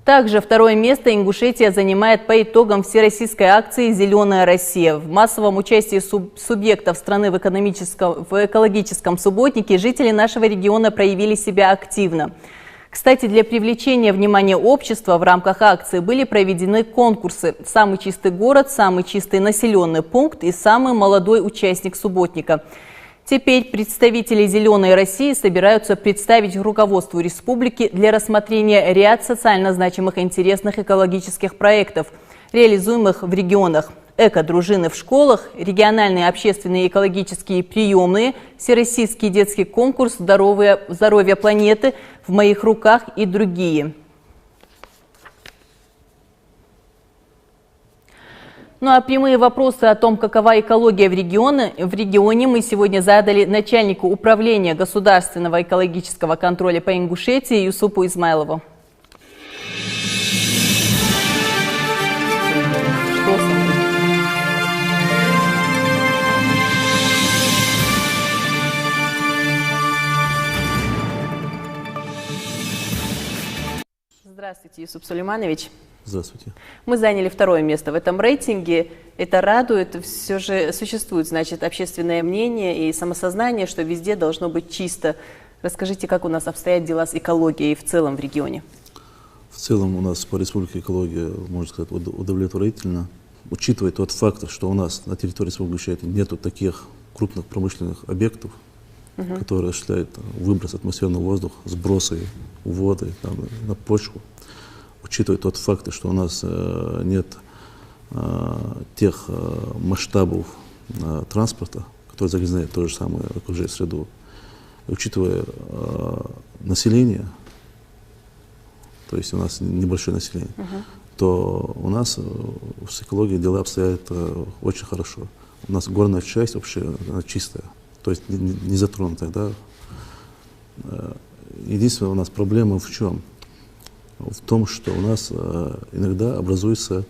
Также второе место Ингушетия занимает по итогам всероссийской акции «Зеленая Россия». В массовом участии субъектов страны в экологическом субботнике жители нашего региона проявили себя активно. Кстати, для привлечения внимания общества в рамках акции были проведены конкурсы «Самый чистый город», «Самый чистый населенный пункт» и «Самый молодой участник субботника». Теперь представители «Зеленой России» собираются представить руководству республики для рассмотрения ряд социально значимых и интересных экологических проектов, реализуемых в регионах. Эко-дружины в школах, региональные общественные экологические приемные, всероссийский детский конкурс «Здоровье планеты в моих руках» и другие. Ну а прямые вопросы о том, какова экология в регионе мы сегодня задали начальнику управления государственного экологического контроля по Ингушетии Юсупу Измайлову. Здравствуйте, Юсуп Сулейманович. Здравствуйте. Мы заняли второе место в этом рейтинге. Это радует. Все же существует, значит, общественное мнение и самосознание, что везде должно быть чисто. Расскажите, как у нас обстоят дела с экологией в целом в регионе? В целом у нас по республике экология, можно сказать, удовлетворительна. Учитывая тот факт, что у нас на территории Республики Ингушетия нету таких крупных промышленных объектов, которые осуществляют выброс атмосферного воздуха, сбросы воды на почву. Учитывая тот факт, что у нас нет тех масштабов транспорта, которые загрязняют то же самое окружающую среду, учитывая население, то есть у нас небольшое население, то у нас с экологией дела обстоят очень хорошо. У нас горная часть вообще она чистая, то есть не затронутая. Да? Единственная у нас проблема в чем? В том, что у нас иногда образуются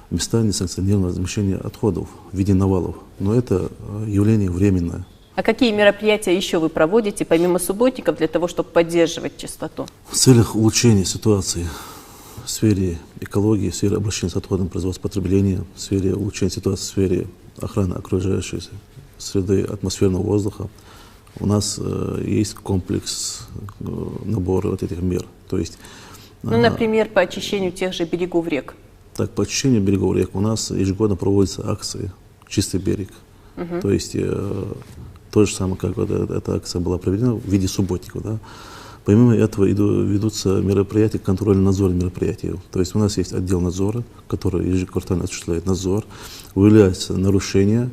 места несанкционированного размещения отходов в виде навалов. Но это явление временное. А какие мероприятия еще вы проводите, помимо субботников, для того, чтобы поддерживать чистоту? В целях улучшения ситуации в сфере экологии, в сфере обращения с отходом, производства, потребления, в сфере улучшения ситуации в сфере охраны окружающей среды атмосферного воздуха, у нас есть комплекс набора вот этих мер. То есть, ну, например, по очищению тех же берегов рек. Так, по очищению берегов рек у нас ежегодно проводятся акции «Чистый берег». То есть то же самое, как вот эта акция была проведена в виде субботников. Да? Помимо этого ведутся мероприятия, контрольно-надзорные мероприятия. То есть у нас есть отдел надзора, который ежеквартально осуществляет надзор, выявляются нарушения,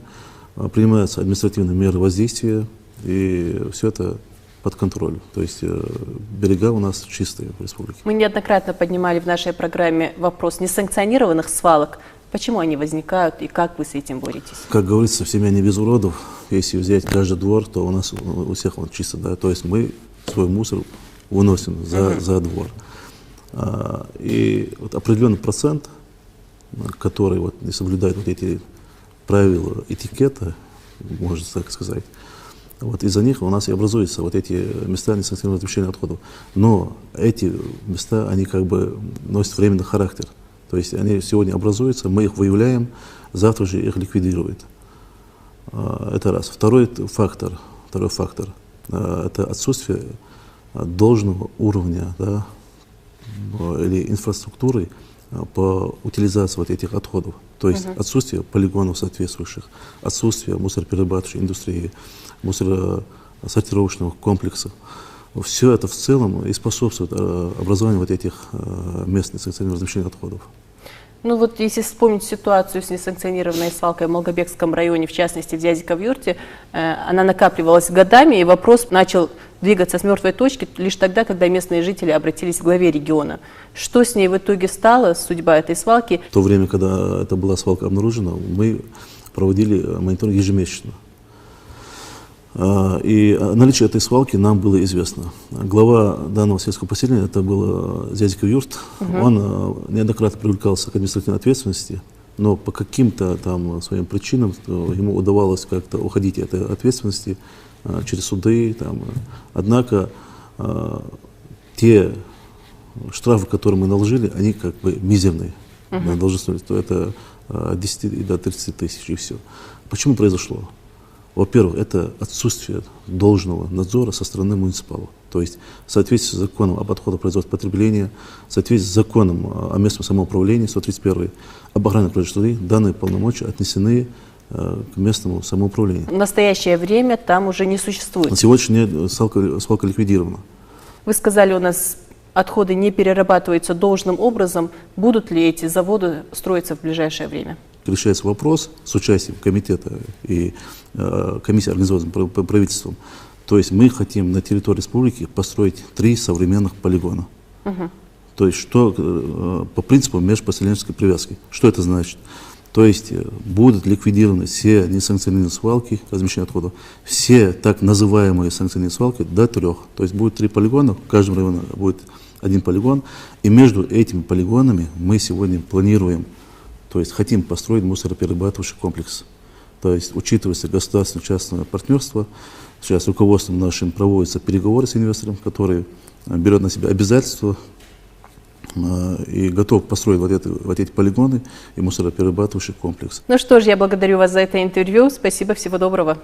принимаются административные меры воздействия, и все это под контролем. То есть берега у нас чистые в республике. Мы неоднократно поднимали в нашей программе вопрос несанкционированных свалок. Почему они возникают и как вы с этим боретесь? Как говорится, в семье не без уродов. Если взять каждый двор, то у нас у всех он чисто. Да? То есть мы свой мусор выносим за двор. И вот определенный процент, который вот не соблюдает вот эти правила этикета, можно так сказать, вот из-за них у нас и образуются вот эти места несанкционированного размещения отходов. Но эти места, они как бы носят временный характер. То есть они сегодня образуются, мы их выявляем, завтра же их ликвидируют. Это раз. Второй фактор это отсутствие должного уровня, да, или инфраструктуры по утилизации вот этих отходов. То есть отсутствие полигонов соответствующих, отсутствие мусороперерабатывающей индустрии, мусоросортировочных комплексов. Все это в целом и способствует образованию вот этих мест несанкционированного размещения отходов. Ну вот если вспомнить ситуацию с несанкционированной свалкой в Малгобекском районе, в частности в Дядиково-Юрте, она накапливалась годами, и вопрос начал двигаться с мертвой точки лишь тогда, когда местные жители обратились к главе региона. Что с ней в итоге стало, судьба этой свалки? В то время, когда эта была свалка обнаружена, мы проводили мониторинг ежемесячно. И наличие этой свалки нам было известно. Глава данного сельского поселения, это был Дядиково-Юрт, он неоднократно привлекался к административной ответственности, но по каким-то там своим причинам ему удавалось как-то уходить от этой ответственности через суды. Там. Однако те штрафы, которые мы наложили, они как бы мизерные. Должны стоить, то это от 10 до 30 тысяч и все. Почему произошло? Во-первых, это отсутствие должного надзора со стороны муниципалов. То есть в соответствии с законом об отходах производства потребления, в соответствии с законом о местном самоуправлении, 131 об охране окружающей среды, данные полномочия отнесены к местному самоуправлению. В настоящее время там уже не существует. На сегодняшний день свалка ликвидирована. Вы сказали, у нас отходы не перерабатываются должным образом. Будут ли эти заводы строиться в ближайшее время? Решается вопрос с участием комитета и комиссии, организованной правительством. То есть мы хотим на территории республики построить 3 современных полигона. То есть что по принципу межпоселенческой привязки. Что это значит? То есть будут ликвидированы все несанкционированные свалки размещения отходов, все так называемые санкционированные свалки до 3. То есть будет 3 полигона, в каждом районе будет 1 полигон. И между этими полигонами мы сегодня планируем, то есть хотим построить мусороперерабатывающий комплекс. То есть учитывается государственно-частное партнерство. Сейчас руководством нашим проводятся переговоры с инвестором, который берет на себя обязательства и готов построить вот эти полигоны и мусороперерабатывающий комплекс. Ну что ж, я благодарю вас за это интервью. Спасибо, всего доброго.